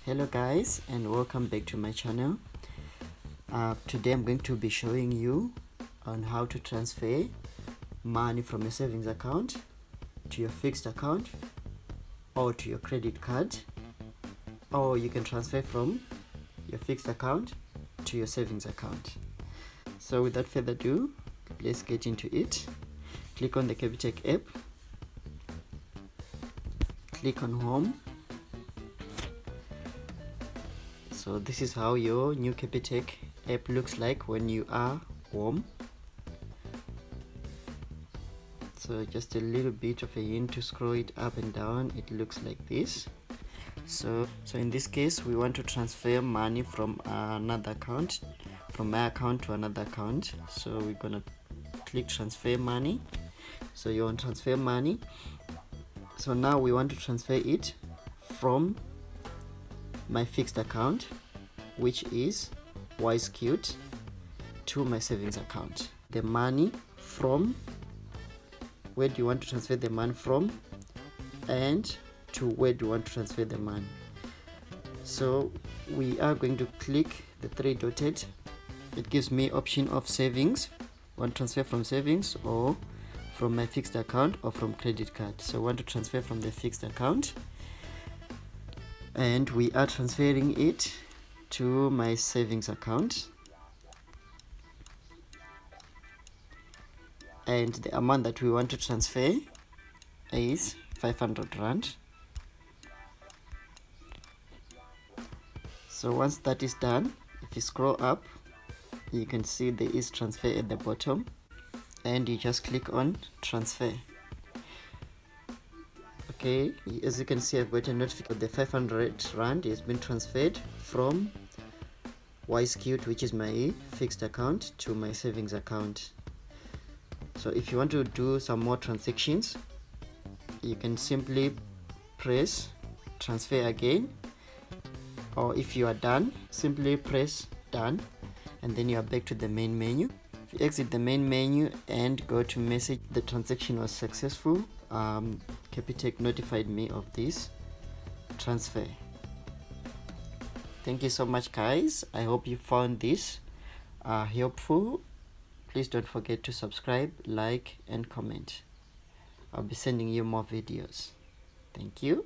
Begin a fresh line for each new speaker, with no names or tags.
Hello guys, and welcome back to my channel. Today I'm going to be showing you on how to transfer money from your savings account to your fixed account or to your credit card, or you can transfer from your fixed account to your savings account. So without further ado, let's get into it. Click on the Capitec app, click on home. So this is how your new Capitec app looks like when you are home. So just a little bit of a hint to scroll it up and down. It looks like this. So in this case, we want to transfer money from another account, from my account to another account. So we're gonna click transfer money. So you want to transfer money. So now we want to transfer it from my fixed account, which is Wisecute, to my savings account. The money from, where do you want to transfer the money from, and to where do you want to transfer the money. So we are going to click the three dotted. It gives me option of savings, want to transfer from savings or from my fixed account or from credit card. So I want to transfer from the fixed account, and we are transferring it to my savings account, and the amount that we want to transfer is 500 rand. So once that is done, if you scroll up, you can see there is transfer at the bottom, and you just click on transfer. Okay, as you can see, I've got a notification. The 500 rand has been transferred from Wisecute, which is my fixed account, to my savings account. So if you want to do some more transactions, you can simply press transfer again, or if you are done, simply press done, and then you are back to the main menu. If you exit the main menu and go to message, the transaction was successful. Capitec notified me of this transfer. Thank you so much guys. I hope you found this helpful. Please don't forget to subscribe, like and comment. I'll be sending you more videos. Thank you.